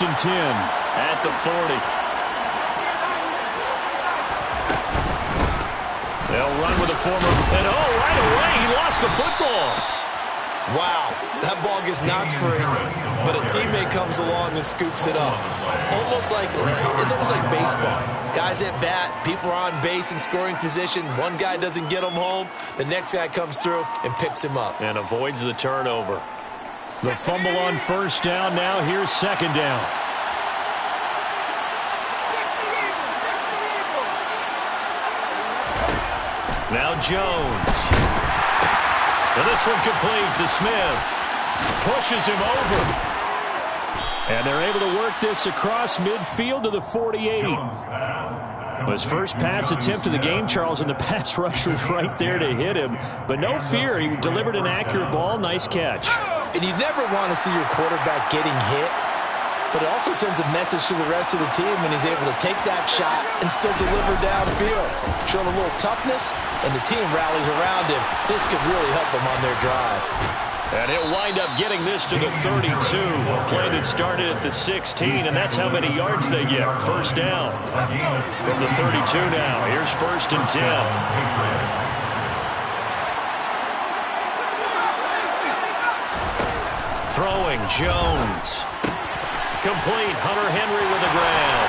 and 10 at the 40. They'll run with a former, and right away he lost the football. Wow, that ball gets knocked free, but a teammate comes along and scoops it up. It's almost like baseball. Guys at bat, people are on base in scoring position. One guy doesn't get him home. The next guy comes through and picks him up. And avoids the turnover. The fumble on first down. Now here's second down. Now Jones. And this one complete to Smith. Pushes him over. And they're able to work this across midfield to the 48. His first pass attempt of the game, Charles, and the pass rush was right there to hit him. But no fear, he delivered an accurate ball. Nice catch. And you never want to see your quarterback getting hit, but it also sends a message to the rest of the team when he's able to take that shot and still deliver downfield. Showing a little toughness, and the team rallies around him. This could really help them on their drive. And he'll wind up getting this to the 32. A play that started at the 16, and that's how many yards they get. First down. From the 32 now. Here's first and 10. Throwing, Jones. Complete, Hunter Henry with the grab.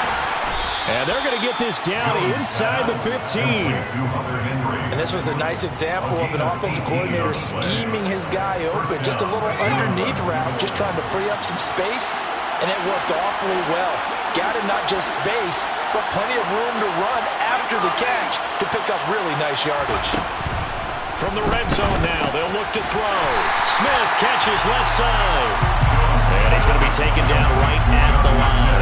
And they're going to get this down inside the 15. And this was a nice example of an offensive coordinator scheming his guy open. Just a little underneath route, just trying to free up some space, and it worked awfully well. Got him not just space, but plenty of room to run after the catch to pick up really nice yardage. From the red zone now, they'll look to throw. Smith catches left side. And he's going to be taken down right at the line.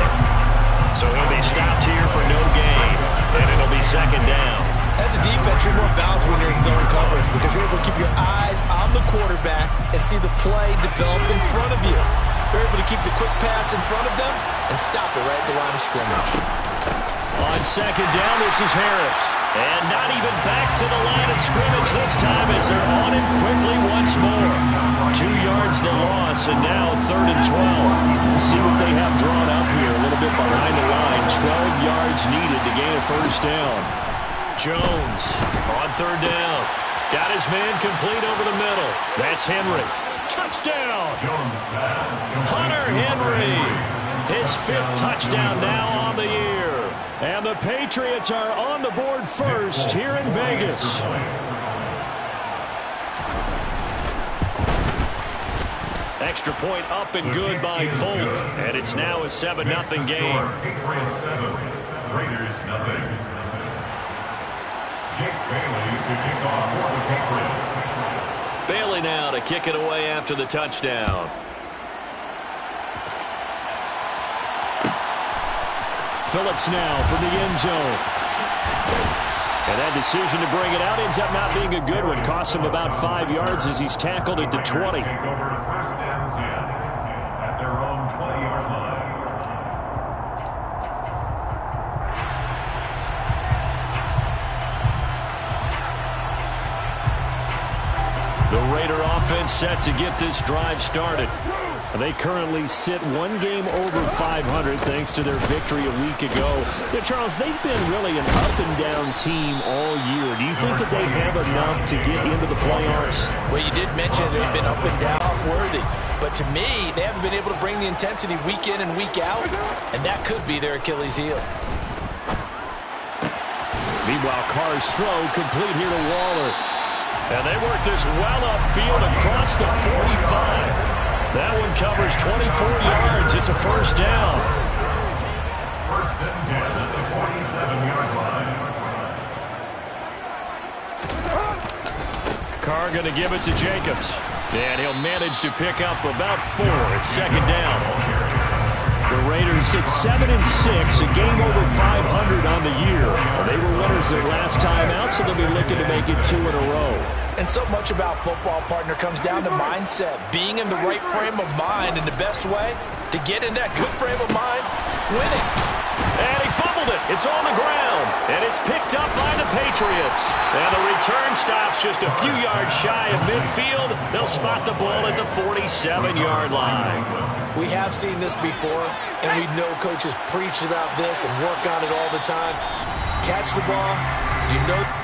So he'll be stopped here for no gain. And it'll be second down. As a defense, you're more balanced when you're in zone coverage because you're able to keep your eyes on the quarterback and see the play develop in front of you. You're able to keep the quick pass in front of them and stop it right at the line of scrimmage. On second down, this is Harris. And not even back to the line of scrimmage this time as they're on him quickly once more. 2 yards the loss, and now third and 12. See what they have drawn up here. A little bit behind the line. 12 yards needed to gain a first down. Jones on third down. Got his man complete over the middle. That's Henry. Touchdown! Hunter Henry. His 5th touchdown now on the year. And the Patriots are on the board first here in Vegas. Extra point up and good by Folk. And it's now a 7-0 game. Patriots 7, Raiders 0. Jake Bailey to kick off for the Patriots. Bailey now to kick it away after the touchdown. Phillips now from the end zone. And that decision to bring it out ends up not being a good one. Costs him about 5 yards as he's tackled at the 20. Take over first and 10 at their own 20-yard line. The Raider offense set to get this drive started. They currently sit 1 game over 500 thanks to their victory a week ago. Yeah, Charles, they've been really an up-and-down team all year. Do you think that they have enough to get into the playoffs? Well, you did mention they've been up and down worthy. But to me, they haven't been able to bring the intensity week in and week out, and that could be their Achilles heel. Meanwhile, Carr's throw complete here to Waller. And they work this well upfield across the 45. That one covers 24 yards. It's a first down. First and 10 at the 47-yard line. Carr going to give it to Jacobs. And he'll manage to pick up about 4. It's second down. The Raiders sit 7-6, a game over 500 on the year. They were winners their last time out, so they'll be looking to make it 2 in a row. And so much about football, partner, comes down to mindset. Being in the right frame of mind, and the best way to get in that good frame of mind, winning. And he fumbled it. It's on the ground, and it's picked up by the Patriots. And the return stops just a few yards shy of midfield. They'll spot the ball at the 47-yard line. We have seen this before, and we know coaches preach about this and work on it all the time. Catch the ball, you know.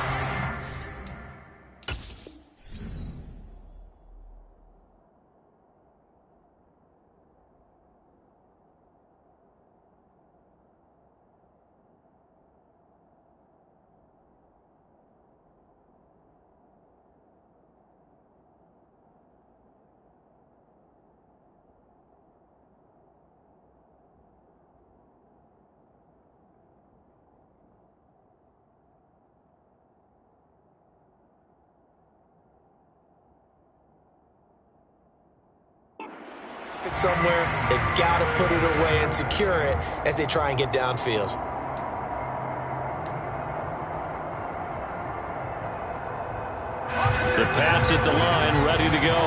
Somewhere, they've got to put it away and secure it as they try and get downfield. The Pats at the line, ready to go.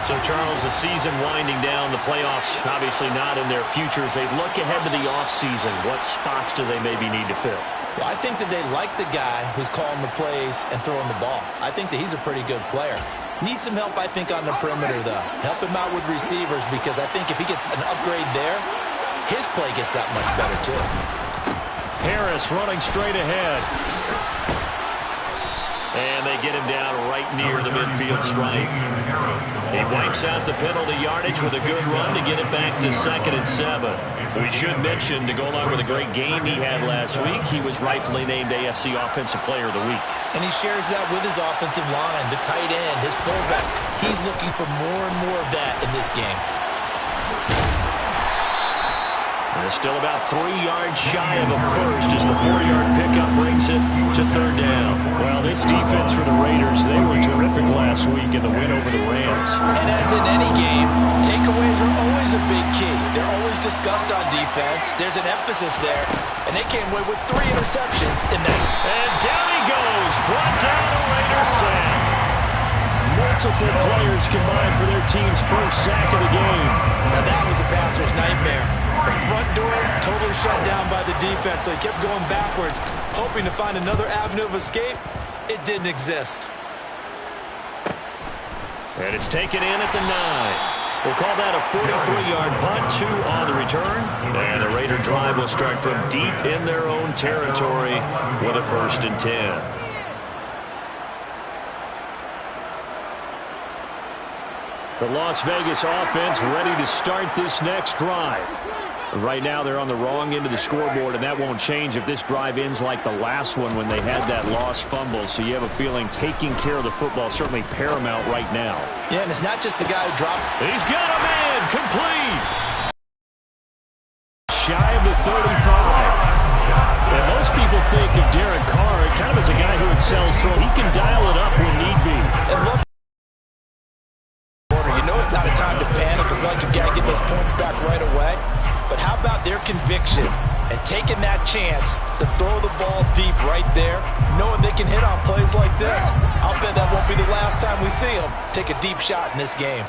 So, Charles, the season winding down, the playoffs obviously not in their futures. They look ahead to the offseason. What spots do they maybe need to fill? Well, I think that they like the guy who's calling the plays and throwing the ball. I think that he's a pretty good player. Needs some help, I think, on the perimeter, though. Help him out with receivers, because I think if he gets an upgrade there, his play gets that much better, too. Harris running straight ahead. And they get him down right near the midfield stripe. He wipes out the penalty yardage with a good run to get it back to 2nd and 7. We should mention, to go along with a great game he had last week, he was rightfully named AFC Offensive Player of the Week. And he shares that with his offensive line, the tight end, his fullback. He's looking for more and more of that in this game. They're still about 3 yards shy of a first as the 4-yard pickup brings it to 3rd down. Well, this defense for the Raiders, they were terrific last week in the win over the Rams. And as in any game, takeaways are always a big key. They're always discussed on defense. There's an emphasis there, and they came away with 3 interceptions in that. And down he goes, brought down a Raiders sack. Multiple players combined for their team's first sack of the game. Now that was a passer's nightmare. The front door totally shut down by the defense, so he kept going backwards, hoping to find another avenue of escape. It didn't exist. And it's taken in at the 9. We'll call that a 43-yard punt, 2 on the return. And the Raider drive will start from deep in their own territory with a 1st and 10. The Las Vegas offense ready to start this next drive. Right now they're on the wrong end of the scoreboard, and that won't change if this drive ends like the last one when they had that lost fumble. So you have a feeling taking care of the football is certainly paramount right now. Yeah, and it's not just the guy who dropped. He's got a man, complete. Shy of the 35. And most people think of Derek Carr kind of as a guy who excels through. He can dial it up when need be. And look, you know it's not a time to panic or like you've got to get those points back right away. But how about their conviction and taking that chance to throw the ball deep right there, knowing they can hit on plays like this? I'll bet that won't be the last time we see them take a deep shot in this game.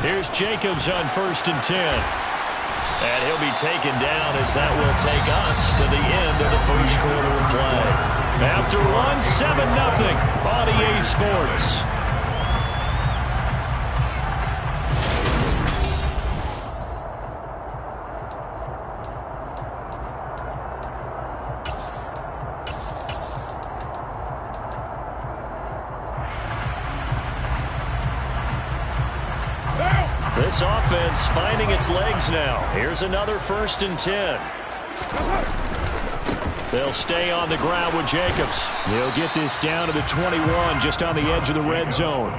Here's Jacobs on 1st and 10. And he'll be taken down as that will take us to the end of the first quarter of play. After one, 7-0 on EA Sports. This offense finding its legs now. Here's another 1st and 10. They'll stay on the ground with Jacobs. He'll get this down to the 21, just on the edge of the red zone.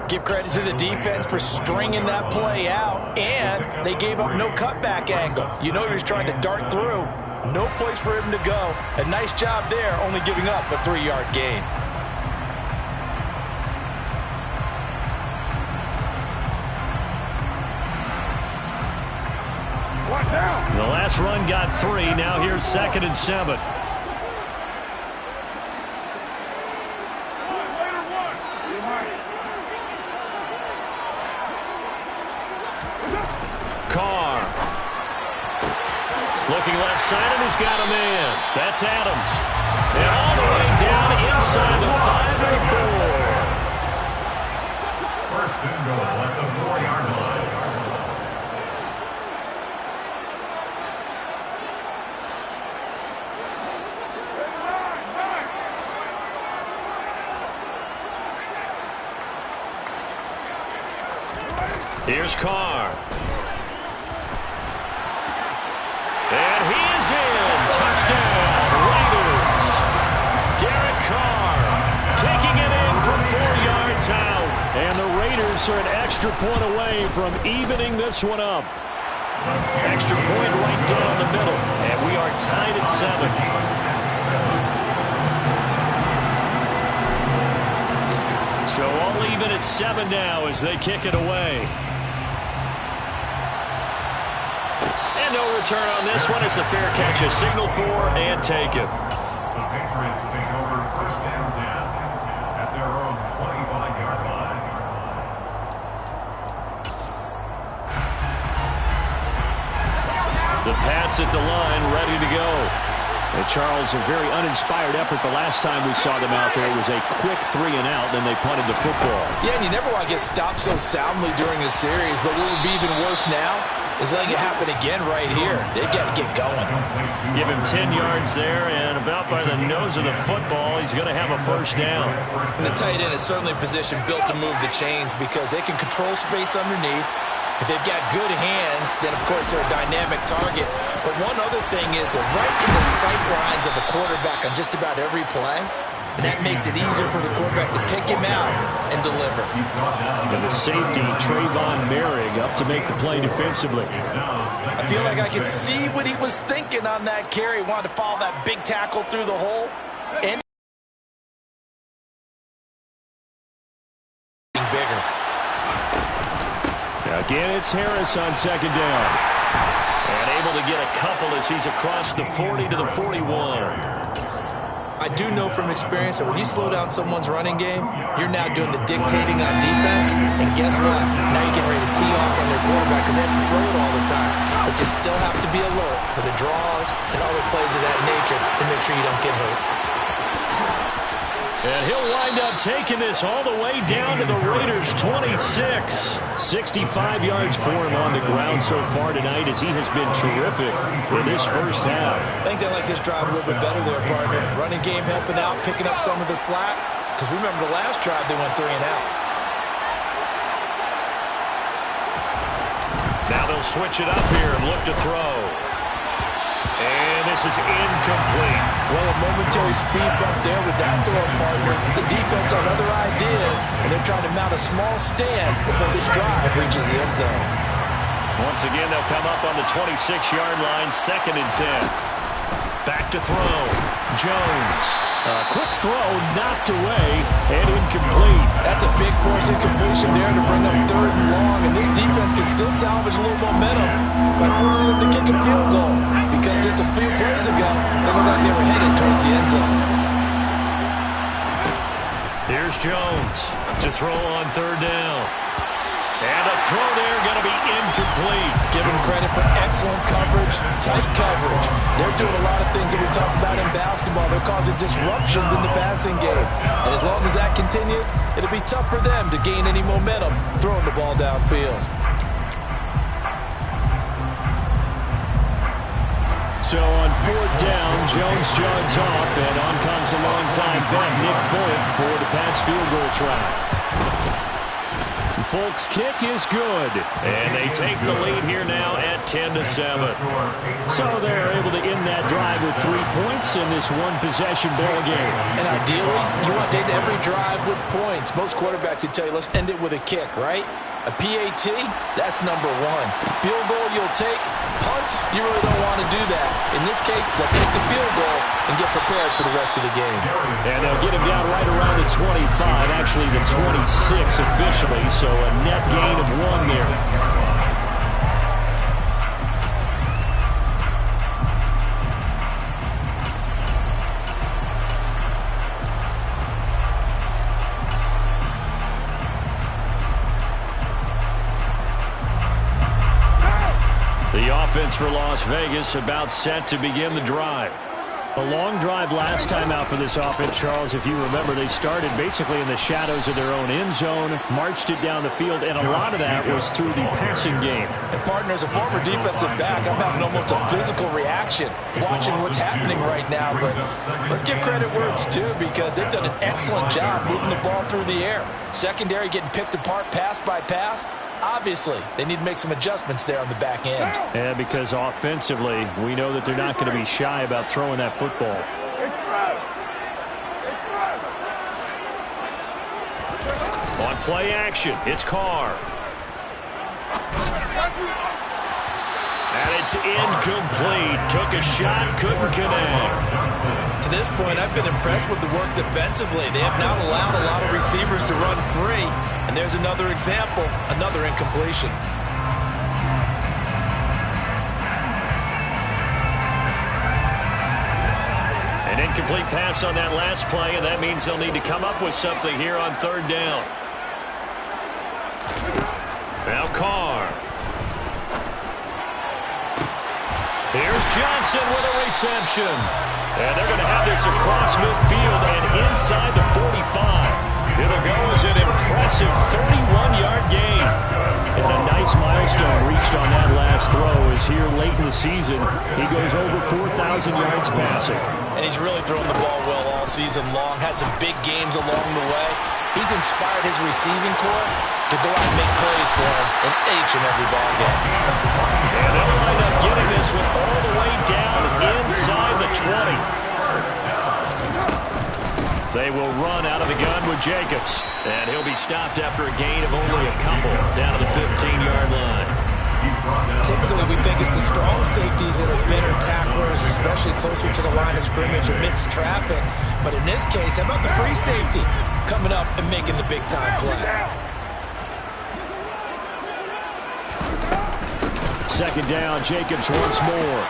Give credit to the defense for stringing that play out, and they gave up no cutback angle. You know he was trying to dart through. No place for him to go. A nice job there, only giving up a 3-yard gain. The last run got 3. Now here's 2nd and 7. Carr. Looking left side, and he's got a man. That's Adams. And all the way down inside the 5-4. First and goal at the 4-yard line. Here's Carr. And he is in. Touchdown, Raiders. Derek Carr taking it in from 4 yards out. And the Raiders are an extra point away from evening this one up. Extra point right down the middle. And we are tied at 7. So all even at 7 now as they kick it away. And no return on this one. It's a fair catch, a signal for, and take it. The Patriots take over first and 10 at their own 25-yard line. The Pats at the line, ready to go. And Charles, a very uninspired effort the last time we saw them out there. It was a quick 3-and-out, and they punted the football. Yeah, and you never want to get stopped so soundly during a series, but what would be even worse now is letting it happen again right here. They've got to get going. Give him 10 yards there, and about by the nose of the football, he's going to have a first down. And the tight end is certainly a position built to move the chains because they can control space underneath. If they've got good hands, then, of course, they're a dynamic target. But one other thing is they're right in the sight lines of a quarterback on just about every play. And that makes it easier for the quarterback to pick him out and deliver. And the safety, Trayvon Merrick, up to make the play defensively. I feel like I could see what he was thinking on that carry. He wanted to follow that big tackle through the hole. And bigger. Again, it's Harris on second down. And able to get a couple as he's across the 40 to the 41. I do know from experience that when you slow down someone's running game, you're now doing the dictating on defense. And guess what? Now you're getting ready to tee off on their quarterback because they have to throw it all the time. But you still have to be alert for the draws and other plays of that nature to make sure you don't get hurt. And he'll wind up taking this all the way down to the Raiders' 26. 65 yards for him on the ground so far tonight as he has been terrific in this first half. I think they like this drive a little bit better there, partner. Running game helping out, picking up some of the slack. Because remember the last drive, they went 3-and-out. Now they'll switch it up here and look to throw. And this is incomplete. Well, a momentary speed bump there with that throw, partner. The defense on other ideas, and they're trying to mount a small stand before this drive reaches the end zone. Once again, they'll come up on the 26-yard line, 2nd and 10. Back to throw. Jones. A quick throw, knocked away, and incomplete. That's a big force incompletion there to bring up 3rd and long, and this defense can still salvage a little momentum by forcing them to kick a field goal, because just a few plays ago, they looked like they were headed towards the end zone. Here's Jones to throw on 3rd down. And a throw there going to be incomplete. Give them credit for excellent coverage, tight coverage. They're doing a lot of things that we talk about in basketball. They're causing disruptions in the passing game. And as long as that continues, it'll be tough for them to gain any momentum throwing the ball downfield. So on 4th down, Jones jogs off, and on comes a long-time vet, Nick Folk, for the Pats field goal try. Folk's kick is good, and they take the lead here now at 10-7. So they're able to end that drive with 3 points in this one-possession ball game. And ideally, you want to end every drive with points. Most quarterbacks would tell you, let's end it with a kick, right? A PAT, that's number 1. Field goal you'll take. Punts, you really don't want to do that. In this case, they'll take the field goal and get prepared for the rest of the game. And they'll get him down right around the 25, actually the 26 officially, so a net gain of 1 there. The offense for Las Vegas about set to begin the drive. A long drive last time out for this offense, Charles. If you remember, they started basically in the shadows of their own end zone, marched it down the field, and a lot of that was through the passing game. And partner, as a former defensive back, I'm having almost a physical reaction watching what's happening right now. But let's give credit where it's due, because they've done an excellent job moving the ball through the air. Secondary getting picked apart pass by pass. Obviously, they need to make some adjustments there on the back end. Yeah, because offensively, we know that they're not going to be shy about throwing that football. On play action, it's Carr. And it's incomplete. Took a shot, couldn't connect. To this point, I've been impressed with the work defensively. They have not allowed a lot of receivers to run free. And there's another example, another incompletion. An incomplete pass on that last play, and that means they'll need to come up with something here on third down. Now Carr. Here's Johnson with a reception. And they're going to have this across midfield and inside the 45. It'll go as an impressive 31-yard gain. And a nice milestone reached on that last throw as here late in the season, he goes over 4,000 yards passing. And he's really thrown the ball well all season long, had some big games along the way. He's inspired his receiving corps to go out and make plays for him in each and every ball game. And they'll wind up getting this one all the way down inside the 20. They will run out of the gun with Jacobs. And he'll be stopped after a gain of only a couple down to the 15-yard line. Typically, we think it's the strong safeties that are better tacklers, especially closer to the line of scrimmage amidst traffic. But in this case, how about the free safety coming up and making the big-time play? Second down, Jacobs once more.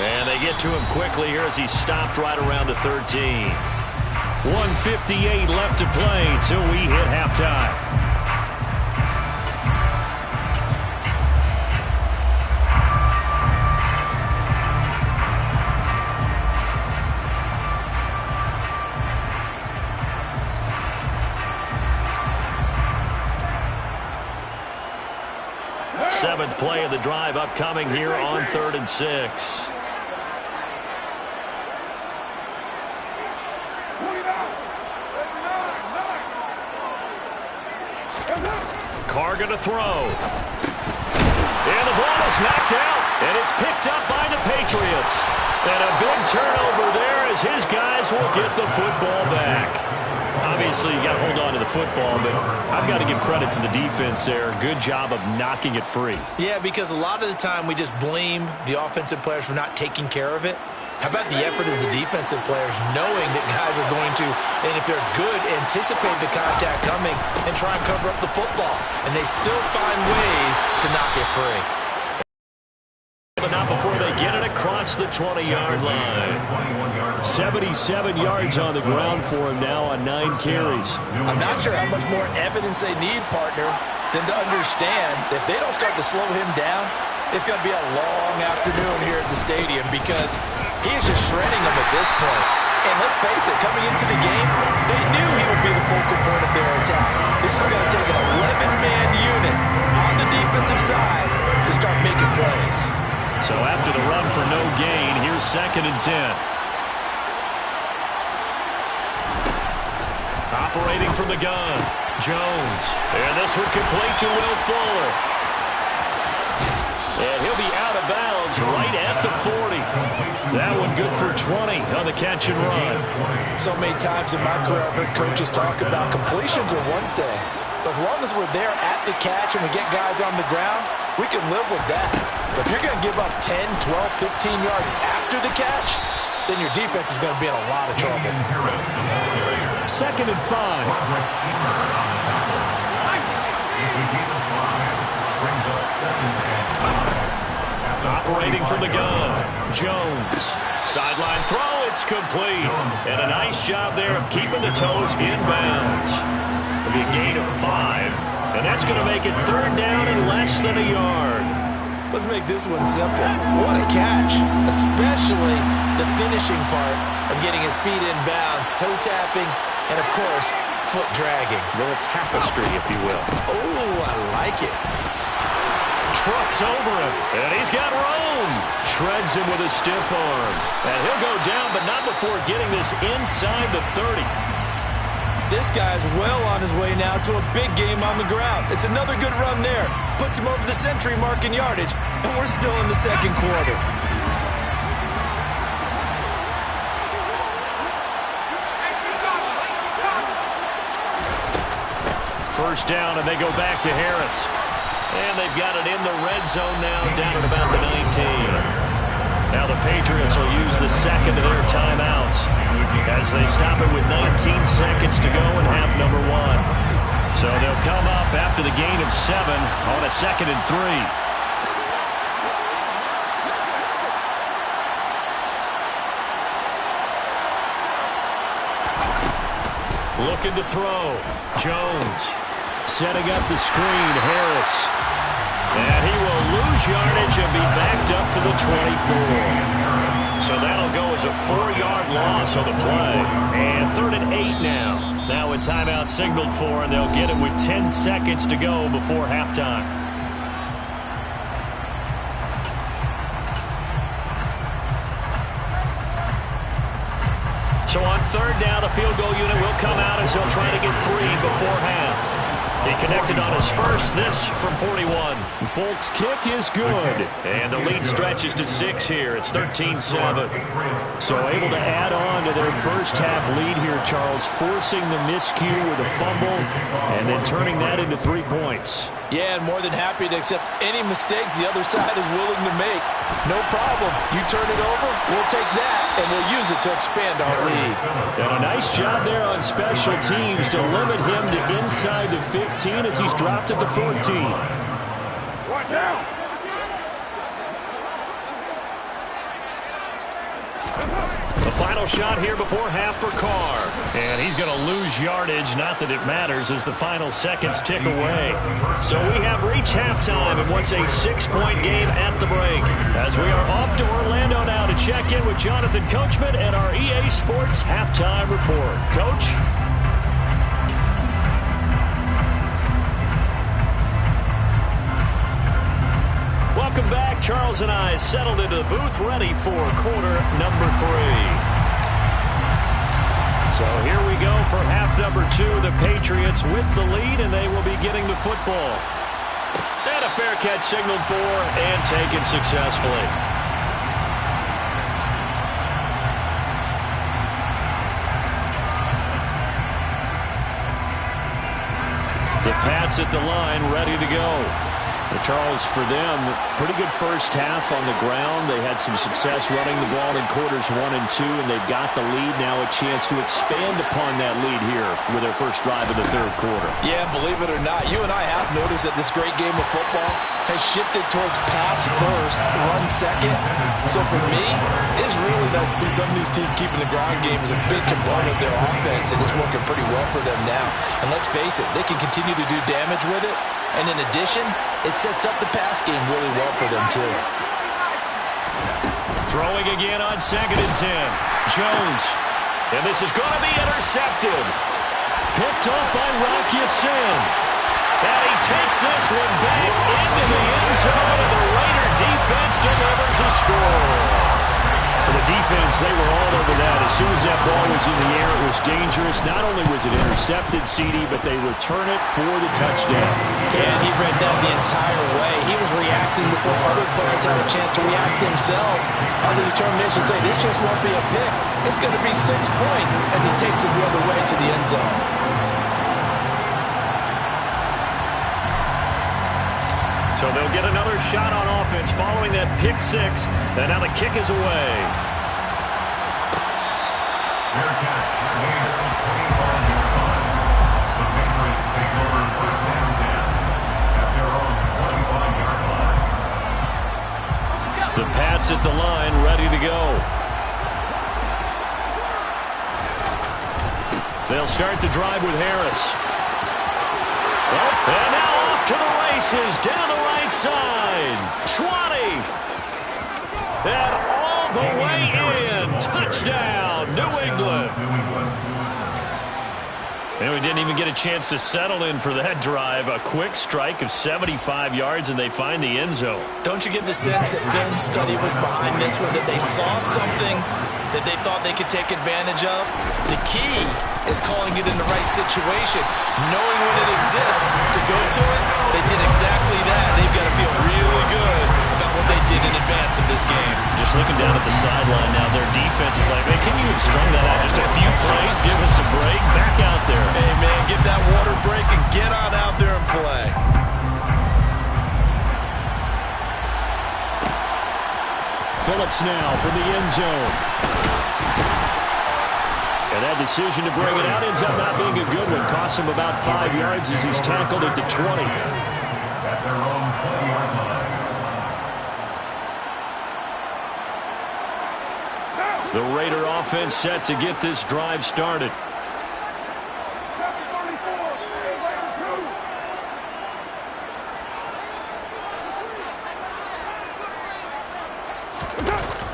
And they get to him quickly here as he's stopped right around the 13. 1:58 left to play till we hit halftime. Seventh play of the drive upcoming here on 3rd and 6. Carr going to throw. And the ball is knocked out. And it's picked up by the Patriots. And a big turnover there as his guys will get the football back. Obviously, you got to hold on to the football, but I've got to give credit to the defense there. Good job of knocking it free. Yeah, because a lot of the time we just blame the offensive players for not taking care of it. How about the effort of the defensive players knowing that guys are going to, and if they're good, anticipate the contact coming and try and cover up the football. And they still find ways to knock it free. But not before they get it across the 20-yard line. 77 yards on the ground for him now on 9 carries. I'm not sure how much more evidence they need, partner, than to understand that if they don't start to slow him down, it's going to be a long afternoon here at the stadium, because he is just shredding them at this point. And let's face it, coming into the game, they knew he would be the focal point of their attack. This is going to take an 11-man unit on the defensive side to start making plays. So after the run for no gain, here's 2nd and 10. Operating from the gun, Jones. And this one complete to Will Fuller. And he'll be out of bounds right at the 40. That one good for 20 on the catch and run. So many times in my career I've heard coaches talk about completions are one thing, but as long as we're there at the catch and we get guys on the ground, we can live with that. But if you're going to give up 10, 12, 15 yards after the catch, then your defense is going to be in a lot of trouble. 2nd and 5. Operating from the gun, Jones. Sideline throw, it's complete. And a nice job there of keeping the toes inbounds. It'll be a gain of 5. And that's going to make it 3rd down and less than a yard. Let's make this one simple. What a catch, especially the finishing part of getting his feet in bounds, toe tapping, and of course, foot dragging. A little tapestry, if you will. Oh, I like it. Trucks over him, and he's got room. Shreds him with a stiff arm. And he'll go down, but not before getting this inside the 30. This guy's well on his way now to a big game on the ground. It's another good run there. Puts him over the century mark in yardage, and we're still in the second quarter. First down, and they go back to Harris. And they've got it in the red zone now, down at about the 19. Now the Patriots will use the second of their timeouts as they stop it with 19 seconds to go in half number one. So they'll come up after the gain of 7 on a 2nd and 3. Looking to throw. Jones setting up the screen. Harris. And he will lose yardage and be backed up to the 24. So that'll go as a 4-yard loss on the play. And 3rd and 8 now. Now a timeout signaled for, and they'll get it with 10 seconds to go before halftime. So on 3rd down, the field goal unit will come out as they'll try to get 3 before half. He connected on his first, this from 41. Folks' kick is good. And the lead stretches to 6 here. It's 13-7. So able to add on to their first half lead here, Charles, forcing the miscue with a fumble and then turning that into 3 points. Yeah, and more than happy to accept any mistakes the other side is willing to make. No problem. You turn it over, we'll take that, and we'll use it to expand our lead. And a nice job there on special teams to limit him to inside the 15 as he's dropped at the 14. One down. The final shot here before half for Carr. And he's going to lose yardage. Not that it matters as the final seconds tick away. So we have reached halftime in what's a 6-point game at the break. As we are off to Orlando now to check in with Jonathan Coachman and our EA Sports Halftime Report. Coach? Welcome back. Charles and I settled into the booth ready for quarter number 3. So here we go for half number 2. The Patriots with the lead, and they will be getting the football. And a fair catch signaled for and taken successfully. The Pats at the line, ready to go. Charles, for them, pretty good first half on the ground. They had some success running the ball in quarters 1 and 2, and they've got the lead. Now a chance to expand upon that lead here with their first drive of the 3rd quarter. Yeah, believe it or not, you and I have noticed that this great game of football has shifted towards pass first, run second. So for me, it's really nice to see some of these teams keeping the ground game as a big component of their offense, and it's working pretty well for them now. And let's face it, they can continue to do damage with it. And in addition, it sets up the pass game really well for them, too. Throwing again on 2nd and 10. Jones. And this is going to be intercepted. Picked off by Rock Ya-Sin. And he takes this one back into the end zone, and the Raider defense delivers a score. The defense, they were all over that. As soon as that ball was in the air, it was dangerous. Not only was it intercepted, CD, but they return it for the touchdown. And he read that the entire way. He was reacting before other players had a chance to react themselves. On the determination, say this just won't be a pick. It's going to be 6 points as he takes it the other way to the end zone. So they'll get another shot on offense following that pick 6. And now the kick is away. Fair catch. Gain of 25-yard line. The Patriots take over first down 10 at their own 25-yard line. The Pats at the line, ready to go. They'll start the drive with Harris. And now off to the races down the right side. 20. And all the way in. Touchdown, New England. And we didn't even get a chance to settle in for that drive. A quick strike of 75 yards, and they find the end zone. Don't you get the sense that film study was behind this one, that they saw something that they thought they could take advantage of? The key is calling it in the right situation, knowing when it exists to go to it. They did exactly that. They've got to feel really good about what they did in advance of this game. Just looking down at the sideline now, their defense is like, man, can you have strung that out just a few plays? Give us a break. Back out there. Hey, man, get that water break and get on out there and play. Phillips now from the end zone. And that decision to bring it out ends up not being a good one. Costs him about 5 yards as he's tackled at the 20. At their own 20-yard line. The Raider offense set to get this drive started.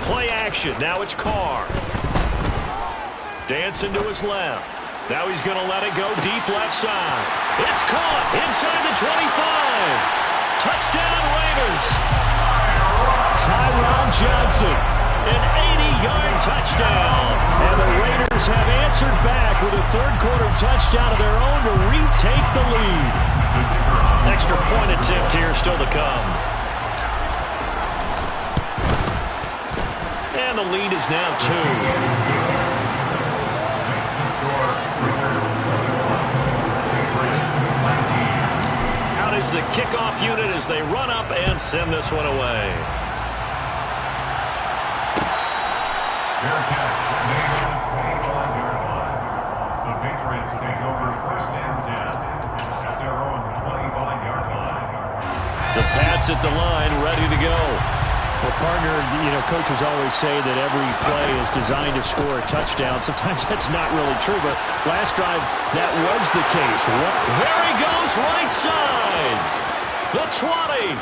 Play action. Now it's Carr. Dancing to his left. Now he's going to let it go deep left side. It's caught inside the 25. Touchdown Raiders. Tyron Johnson. An 80-yard touchdown. And the Raiders have answered back with a third-quarter touchdown of their own to retake the lead. Extra point attempt here still to come. And the lead is now 2. Out is the kickoff unit as they run up and send this one away. Fair catch made on the 25-yard line. The Patriots take over first and 10 at their own 25-yard line. The Pats at the line, ready to go. Well, partner, coaches always say that every play is designed to score a touchdown. Sometimes that's not really true, but last drive, that was the case. There he goes, right side. The 20.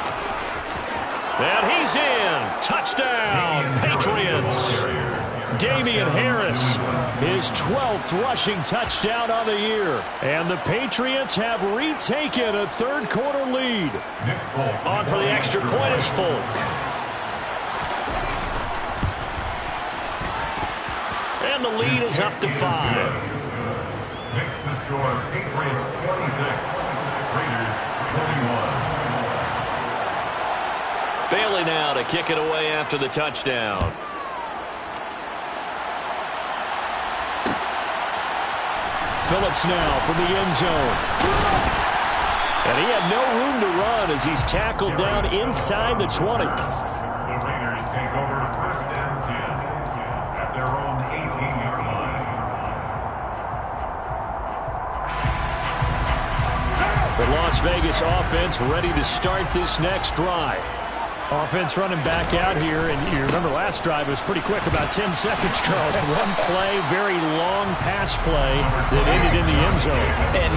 And he's in. Touchdown, Patriots. Damian Harris, his 12th rushing touchdown on the year. And the Patriots have retaken a third-quarter lead. On for the extra point is Folk. And the lead is up to 5. Makes the score Patriots 26, Raiders 21. Bailey now to kick it away after the touchdown. Phillips now from the end zone. And he had no room to run as he's tackled down inside the 20. The Raiders take over first and 10 at their own 18-yard line. The Las Vegas offense ready to start this next drive. Offense running back out here, and you remember last drive was pretty quick, about 10 seconds, Charles. One play, very long pass play that ended in the end zone. And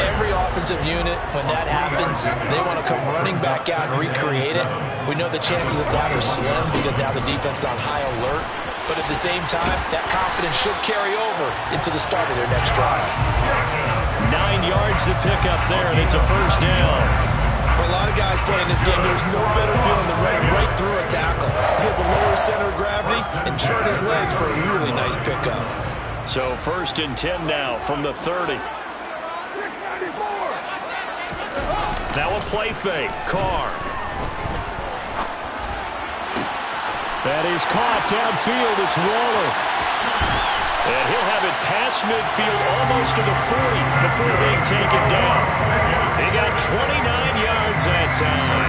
every offensive unit, when that happens, they want to come running back out and recreate it. We know the chances of that are slim because now the defense is on high alert. But at the same time, that confidence should carry over into the start of their next drive. 9 yards to pick up there, and it's a first down. For a lot of guys playing this game, there's no better feeling than running right through a tackle. He's able to lower his center of gravity and churn his legs for a really nice pickup. So first and 10 now from the 30. Now a play fake. Carr. That is caught downfield. It's Waller. And he'll have it past midfield almost to the 40 before being taken down. He got 29 yards that time.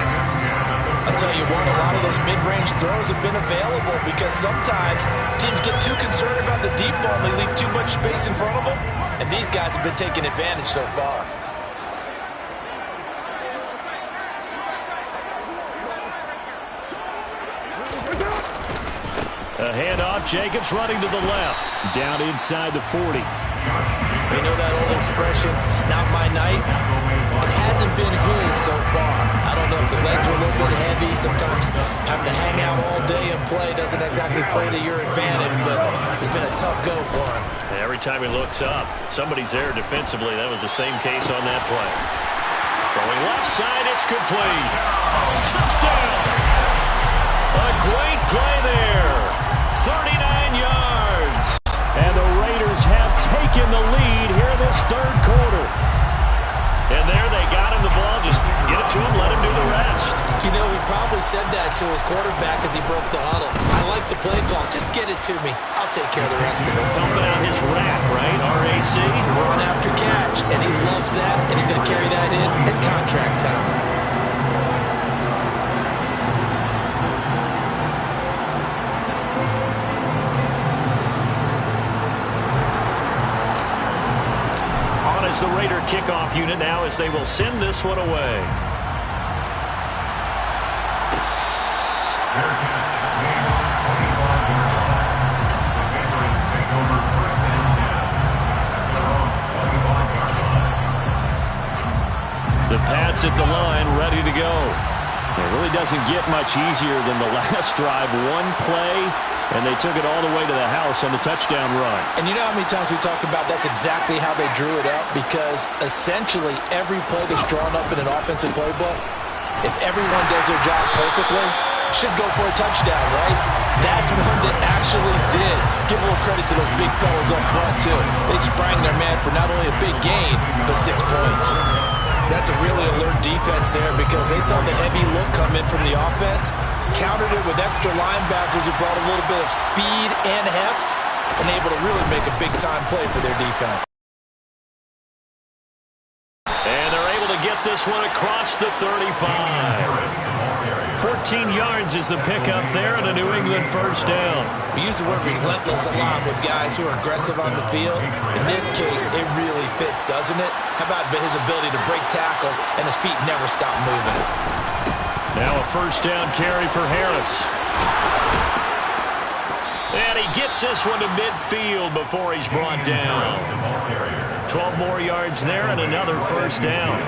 I'll tell you what, a lot of those mid-range throws have been available because sometimes teams get too concerned about the deep ball and they leave too much space in front of them. And these guys have been taking advantage so far. A handoff, Jacobs running to the left. Down inside the 40. You know that old expression, it's not my night? It hasn't been his so far. I don't know if the legs are a little bit heavy. Sometimes having to hang out all day and play doesn't exactly play to your advantage, but it's been a tough go for him. Every time he looks up, somebody's there defensively. That was the same case on that play. Throwing left side, it's complete. Touchdown! A great play there. 39 yards. And the Raiders have taken the lead here in this third quarter. And there they got him the ball. Just get it to him, let him do the rest. You know, he probably said that to his quarterback as he broke the huddle. I like the play call. Just get it to me. I'll take care of the rest of it. Pumping out his rack, right? RAC. Run after catch, and he loves that, and he's going to carry that in at contract time. As the Raider kickoff unit now as they will send this one away. The Pats at the line, ready to go. It really doesn't get much easier than the last drive. One play, and they took it all the way to the house on the touchdown run. And you know how many times we talk about that's exactly how they drew it up? Because essentially every play that's drawn up in an offensive playbook, if everyone does their job perfectly, should go for a touchdown, right? That's one that actually did. Give a little credit to those big fellas up front, too. They sprang their man for not only a big gain, but 6 points. That's a really alert defense there because they saw the heavy look come in from the offense, countered it with extra linebackers who brought a little bit of speed and heft, and able to really make a big-time play for their defense. And they're able to get this one across the 35. 14 yards is the pickup there and a New England first down. We use the word relentless a lot with guys who are aggressive on the field. In this case, it really fits, doesn't it? How about his ability to break tackles and his feet never stop moving? Now a first down carry for Harris. And he gets this one to midfield before he's brought down. 12 more yards there and another first down.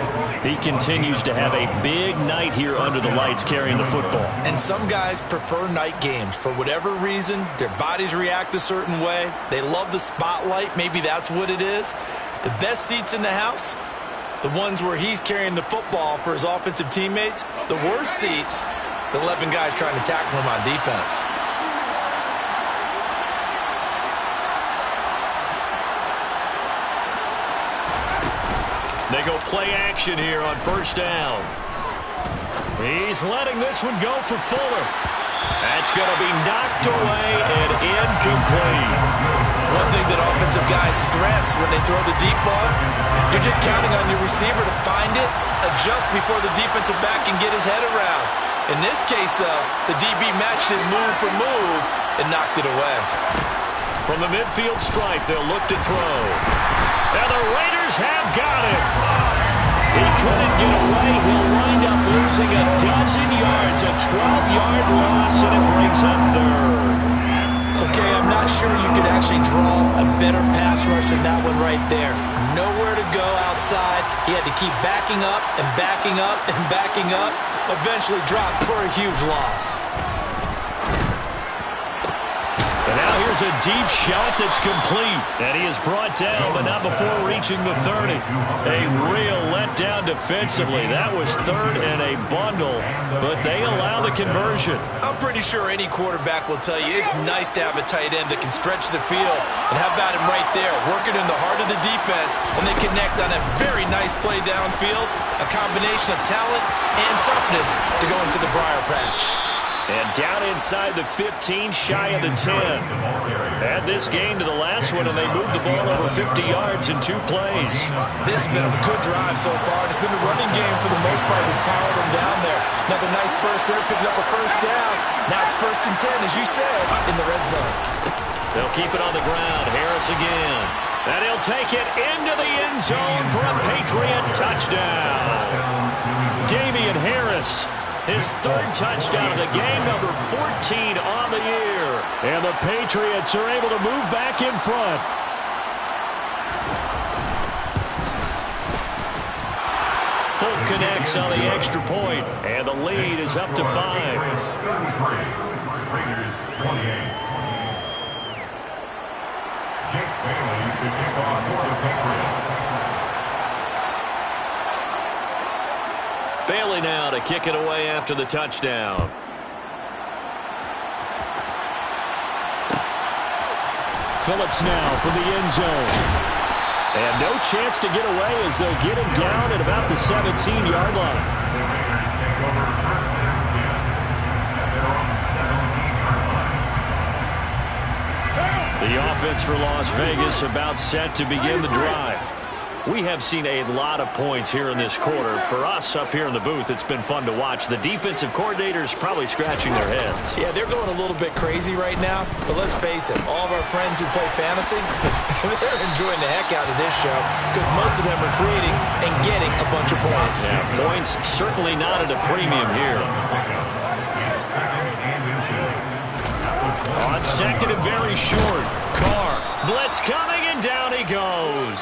He continues to have a big night here under the lights carrying the football. And some guys prefer night games. For whatever reason, their bodies react a certain way. They love the spotlight. Maybe that's what it is. The best seats in the house, the ones where he's carrying the football for his offensive teammates. The worst seats, the 11 guys trying to tackle him on defense. They go play action here on first down. He's letting this one go for Fuller. That's going to be knocked away and incomplete. One thing that offensive guys stress when they throw the deep ball, you're just counting on your receiver to find it, adjust before the defensive back can get his head around. In this case, though, the DB matched it move for move and knocked it away. From the midfield stripe, they'll look to throw. And the Raiders have got it. He couldn't get away. He'll wind up losing a dozen yards, a 12-yard loss, and it brings up third. Okay, I'm not sure you could actually draw a better pass rush than that one right there. Nowhere to go outside. He had to keep backing up and backing up and backing up. Eventually dropped for a huge loss. And now here's a deep shot that's complete. And he is brought down, but not before reaching the 30. A real letdown defensively. That was third and a bundle, but they allow the conversion. I'm pretty sure any quarterback will tell you it's nice to have a tight end that can stretch the field. And how about him right there, working in the heart of the defense, and they connect on a very nice play downfield, a combination of talent and toughness to go into the briar patch. And down inside the 15, shy of the 10. Add this game to the last one, and they moved the ball over 50 yards in 2 plays. This has been a good drive so far. It's been a running game for the most part that's powered them down there. Another nice burst there, picking up a first down. Now it's 1st and 10, as you said, in the red zone. They'll keep it on the ground. Harris again. And he'll take it into the end zone for a Patriot touchdown. Damian Harris. His 3rd touchdown of the game, number 14 on the year. And the Patriots are able to move back in front. Folk connects on the extra point, and the lead is up to 5. Patriots 33, Raiders 28. Jake Bailey to kick off for the Patriots. Bailey now to kick it away after the touchdown. Phillips now for the end zone. And no chance to get away as they'll get him down at about the 17-yard line. The Raiders take over first and 10 at their own 17-yard line. The offense for Las Vegas about set to begin the drive. We have seen a lot of points here in this quarter. For us up here in the booth, it's been fun to watch. The defensive coordinators probably scratching their heads. Yeah, they're going a little bit crazy right now, but let's face it, all of our friends who play fantasy, they're enjoying the heck out of this show because most of them are creating and getting a bunch of points. Yeah, points certainly not at a premium here. It's second and inches. On second and very short, Carr, blitz coming, and down he goes.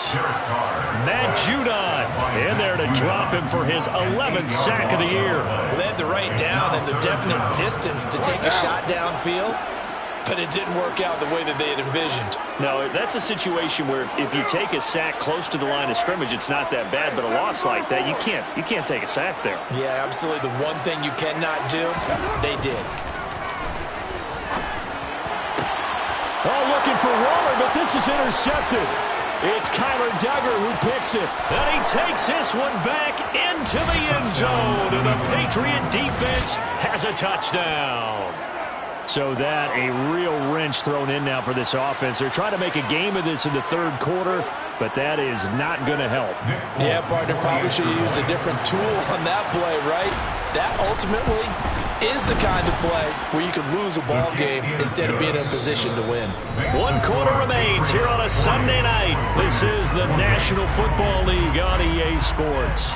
Matt Judon in there to drop him for his 11th sack of the year. Well, they had the right down and the definite distance to take a shot downfield, but it didn't work out the way that they had envisioned. No, that's a situation where if you take a sack close to the line of scrimmage, it's not that bad, but a loss like that, you can't take a sack there. Yeah, absolutely. The one thing you cannot do, they did. Oh, looking for Waller, but this is intercepted. It's Kyler Duggar who picks it. And he takes this one back into the end zone, and the Patriot defense has a touchdown. So that a real wrench thrown in now for this offense. They're trying to make a game of this in the third quarter, but that is not going to help. Yeah, partner, probably should have used a different tool on that play, right? That ultimately is the kind of play where you could lose a ball game instead of being in a position to win. 1 quarter remains here on a Sunday night. This is the National Football League on EA Sports.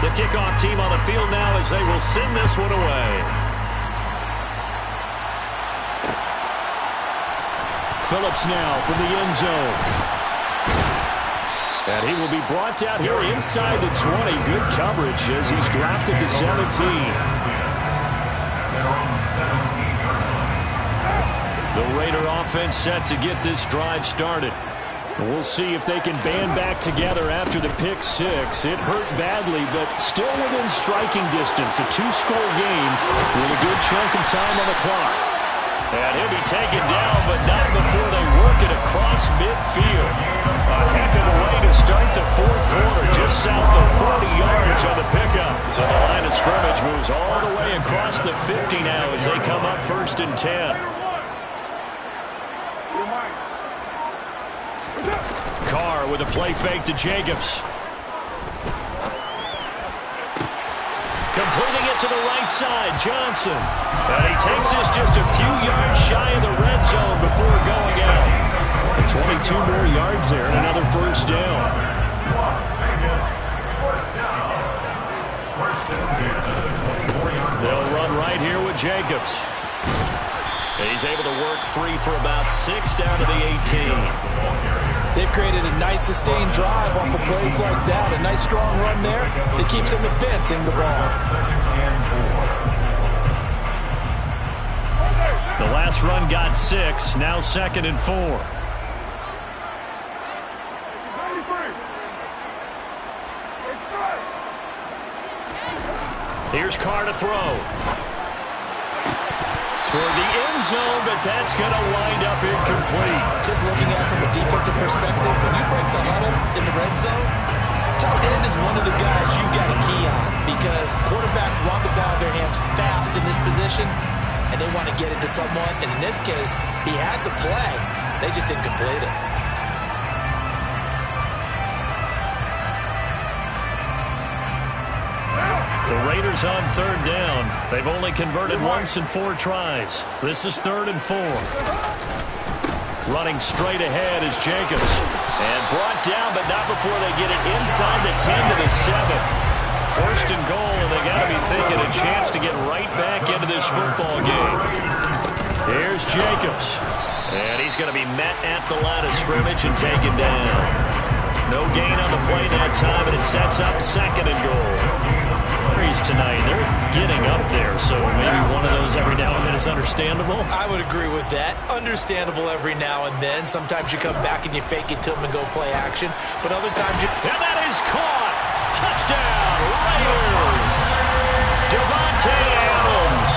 The kickoff team on the field now as they will send this one away. Phillips now for the end zone. And he will be brought down here inside the 20. Good coverage as he's drafted to 17. The Raider offense set to get this drive started. We'll see if they can band back together after the pick six. It hurt badly, but still within striking distance. A 2-score game with a good chunk of time on the clock. And he'll be taken down, but not before they work it across midfield. A heck of a way to start the fourth quarter, just south of 40 yards on the pickup. So the line of scrimmage moves all the way across the 50 now as they come up first and 10. Carr with a play fake to Jacobs. Completing it to the right side, Johnson. And he takes this just a few yards shy of the red zone before going out. 22 more yards there and another first down. They'll run right here with Jacobs. He's able to work free for about 6 down to the 18. They've created a nice sustained drive off of plays like that. A nice strong run there that keeps them advancing the ball. The last run got 6, now 2nd and 4. Here's Carr to throw. Toward the end zone, but that's going to wind up incomplete. Just looking at it from a defensive perspective, when you break the huddle in the red zone, tight end is one of the guys you've got to key on because quarterbacks want the ball in their hands fast in this position, and they want to get it to someone. And in this case, he had the play. They just didn't complete it. The Raiders on 3rd down. They've only converted once in 4 tries. This is 3rd and 4. Running straight ahead is Jacobs. And brought down, but not before they get it inside the 10 to the 7. First and goal, and they got to be thinking a chance to get right back into this football game. Here's Jacobs. And he's going to be met at the line of scrimmage and taken down. No gain on the play that time, and it sets up second and goal. Tonight, they're getting up there, so maybe one of those every now and then is understandable. I would agree with that. Understandable every now and then. Sometimes you come back and you fake it to them and go play action, but other times you... And that is caught! Touchdown, Raiders! Devontae Adams!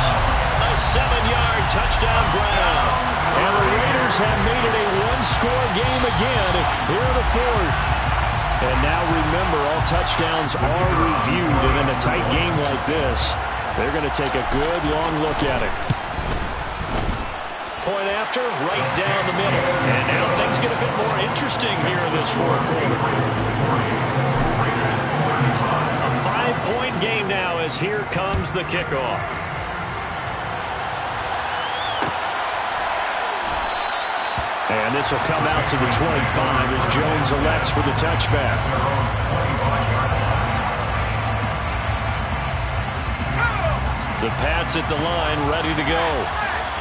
A 7-yard touchdown grab. And the Raiders have made it a one-score game again here in the fourth. And now remember, all touchdowns are reviewed, and in a tight game like this, they're going to take a good long look at it. Point after, right down the middle. And now things get a bit more interesting here in this fourth quarter. A 5-point game now as here comes the kickoff. And this will come out to the 25 as Jones elects for the touchback. The Pats at the line, ready to go.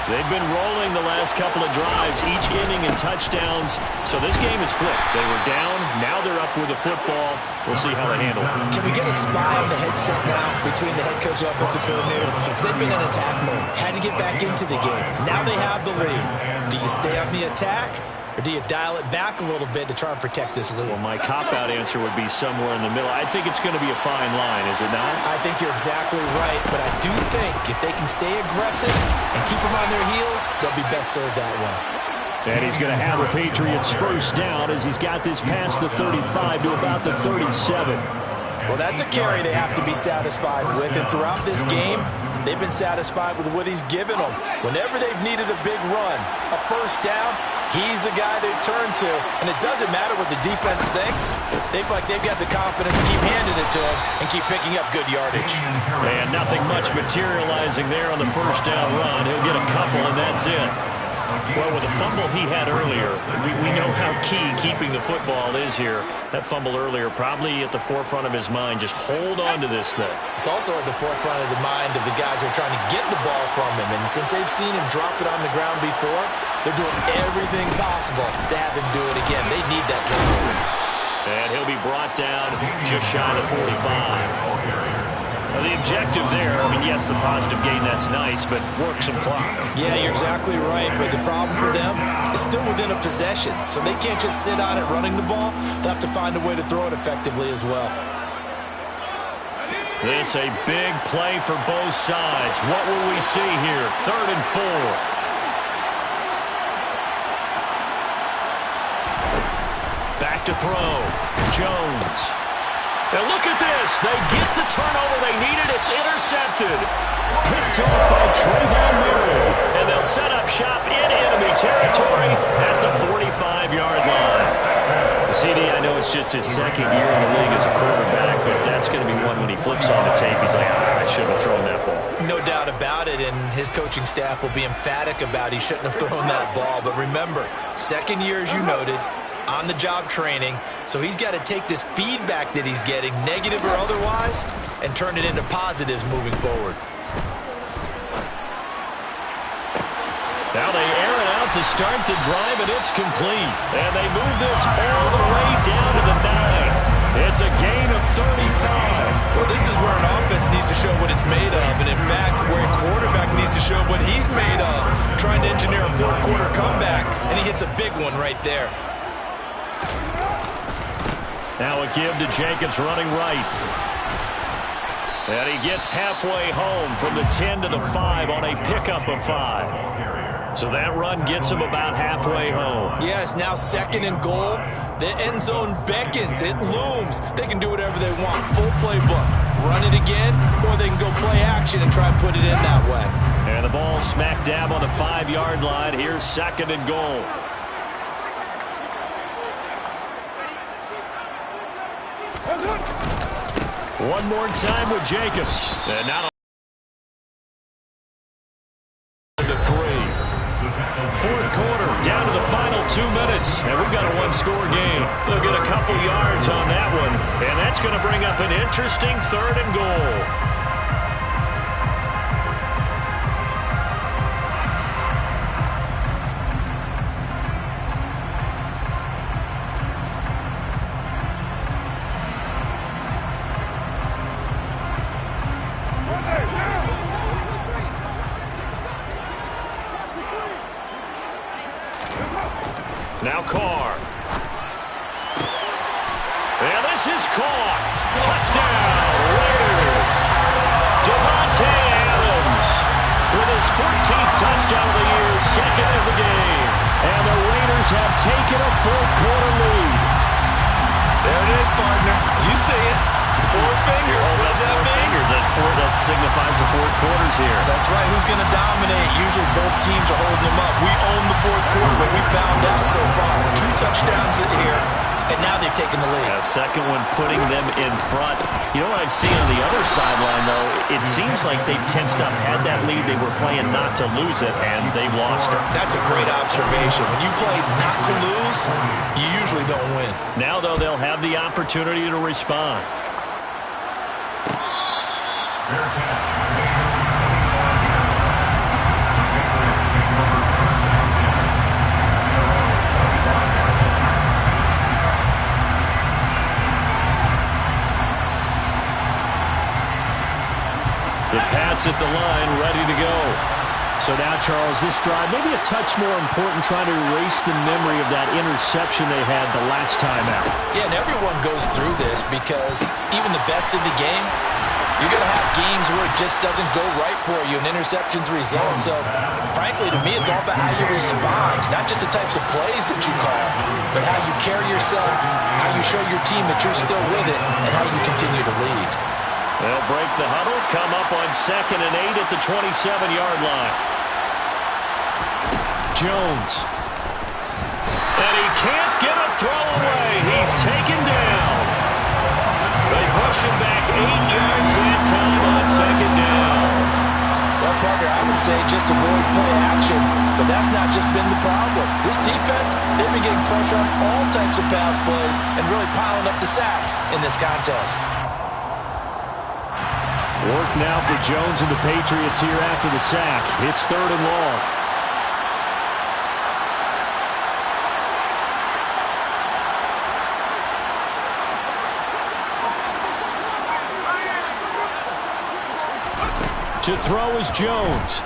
They've been rolling the last couple of drives, each ending in touchdowns. So this game is flipped. They were down, now they're up with the football. We'll see how they handle it. Can we get a spy on the headset now between the head coach and offensive coordinator? Because they've been in attack mode. Had to get back into the game. Now they have the lead. Do you stay on the attack, or do you dial it back a little bit to try and protect this lead? Well, my cop-out answer would be somewhere in the middle. I think it's going to be a fine line, is it not? I think you're exactly right, but I do think if they can stay aggressive and keep them on their heels, they'll be best served that way. And he's going to have the Patriots first down as he's got this past the 35 to about the 37. Well, that's a carry they have to be satisfied with, and throughout this game, they've been satisfied with what he's given them. Whenever they've needed a big run, a first down, he's the guy they've turned to. And it doesn't matter what the defense thinks. They've got the confidence to keep handing it to him and keep picking up good yardage. And nothing much materializing there on the first down run. He'll get a couple, and that's it. Well, with the fumble he had earlier, we know how key keeping the football is here. That fumble earlier probably at the forefront of his mind. Just hold on to this thing. It's also at the forefront of the mind of the guys who are trying to get the ball from him. And since they've seen him drop it on the ground before, they're doing everything possible to have him do it again. They need that turnover. And he'll be brought down just shy of 45. The objective there, I mean, yes, the positive gain, that's nice, but work some clock. Yeah, you're exactly right, but the problem for them is still within a possession, so they can't just sit on it running the ball. They'll have to find a way to throw it effectively as well. This a big play for both sides. What will we see here? 3rd and 4. Back to throw. Jones. Now look at this. They get the turnover they needed. It's intercepted. Picked off by Trayvon Merritt. And they'll set up shop in enemy territory at the 45-yard line. CD, I know it's just his second year in the league as a quarterback, but that's going to be one when he flips on the tape. He's like, I shouldn't have thrown that ball. No doubt about it, and his coaching staff will be emphatic about he shouldn't have thrown that ball. But remember, second year, as you noted, on-the-job training, so he's got to take this feedback that he's getting, negative or otherwise, and turn it into positives moving forward. Now they air it out to start the drive, and it's complete. And they move this all the way down to the 9. It's a gain of 35. Well, this is where an offense needs to show what it's made of, and in fact, where a quarterback needs to show what he's made of, trying to engineer a fourth-quarter comeback, and he hits a big one right there. Now a give to Jacobs running right. And he gets halfway home from the 10 to the 5 on a pickup of 5. So that run gets him about halfway home. Yes, now 2nd and goal. The end zone beckons. It looms. They can do whatever they want. Full playbook. Run it again, or they can go play action and try and put it in that way. And the ball smack dab on the 5-yard line. Here's 2nd and goal. One more time with Jacobs. And now the 3. Fourth quarter, down to the final 2 minutes. and we've got a one-score game. They'll get a couple yards on that one, and that's going to bring up an interesting 3rd and goal. Now Carr. And this is caught. Touchdown, Raiders. Devontae Adams with his 14th touchdown of the year, 2nd in the game. And the Raiders have taken a 4th-quarter lead. There it is, partner. You see it. 4 fingers. What does that mean? That signifies the 4th quarters here. That's right. Who's going to dominate? Usually both teams are holding them up. We own the 4th quarter, but we found out so far. 2 touchdowns here, and now they've taken the lead. Second one putting them in front. You know what I've seen on the other sideline, though? It seems like they've tensed up, had that lead. They were playing not to lose it, and they've lost it. That's a great observation. When you play not to lose, you usually don't win. Now, though, they'll have the opportunity to respond. The Pats at the line, ready to go. So now, Charles, this drive maybe a touch more important, trying to erase the memory of that interception they had the last time out. Yeah, and everyone goes through this because even the best in the game, you're going to have games where it just doesn't go right for you, and interceptions result. So, frankly, to me, it's all about how you respond, not just the types of plays that you call, but how you carry yourself, how you show your team that you're still with it, and how you continue to lead. They'll break the huddle, come up on 2nd and 8 at the 27-yard line. Jones. And he can't get a throw away. He's taken down. They push him back 8 yards that time on 2nd down. Well, partner, I would say just avoid play action, but that's not just been the problem. This defense, they've been getting pressure on all types of pass plays and really piling up the sacks in this contest. Work now for Jones and the Patriots here after the sack. It's 3rd and long. To throw is Jones.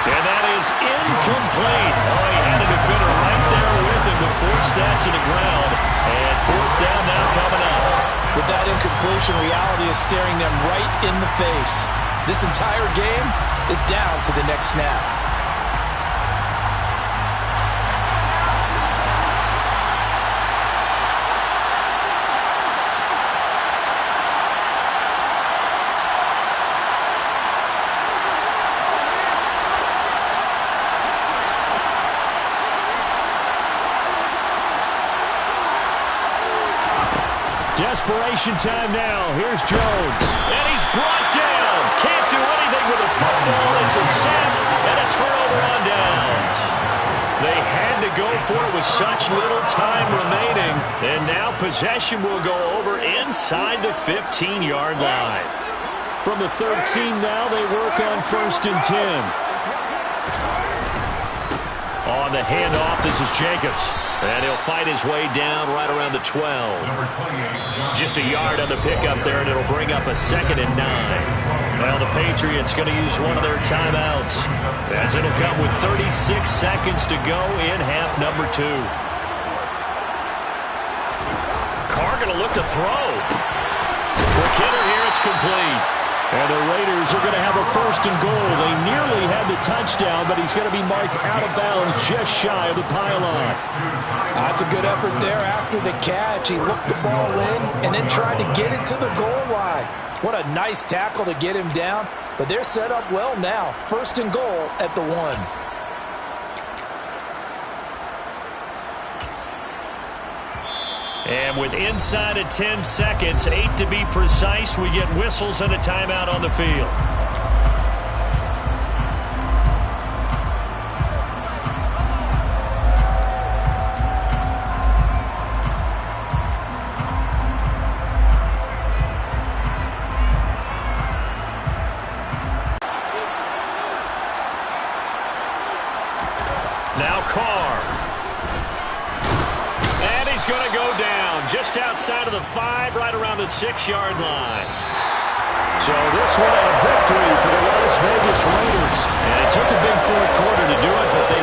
And that is incomplete. Oh, he had a defender right there with him to force that to the ground. And 4th down now coming up. With that incompletion, reality is staring them right in the face. This entire game is down to the next snap. Desperation time now. Here's Jones. And he's brought down. Can't do anything with a football. It's a sack and a turnover on downs. They had to go for it with such little time remaining. And now possession will go over inside the 15-yard line. From the 13 now, they work on 1st and 10. On the handoff, this is Jacobs. And he'll fight his way down right around the 12. Just a yard on the pickup there, and it'll bring up a 2nd and 9. Well, the Patriots going to use one of their timeouts, as it'll come with 36 seconds to go in half number 2. Carr going to look to throw. Quick hitter here, it's complete. And the Raiders are going to have a 1st and goal. They nearly had the touchdown, but he's going to be marked out of bounds just shy of the pylon. That's a good effort there after the catch. He looked the ball in and then tried to get it to the goal line. What a nice tackle to get him down. But they're set up well now. 1st and goal at the 1. And with inside of 10 seconds, 8 to be precise, we get whistles and a timeout on the field. Now Carr. And he's going to go down just outside of the 5, right around the 6-yard line. So this one a victory for the Las Vegas Raiders. And it took a big fourth quarter to do it, but they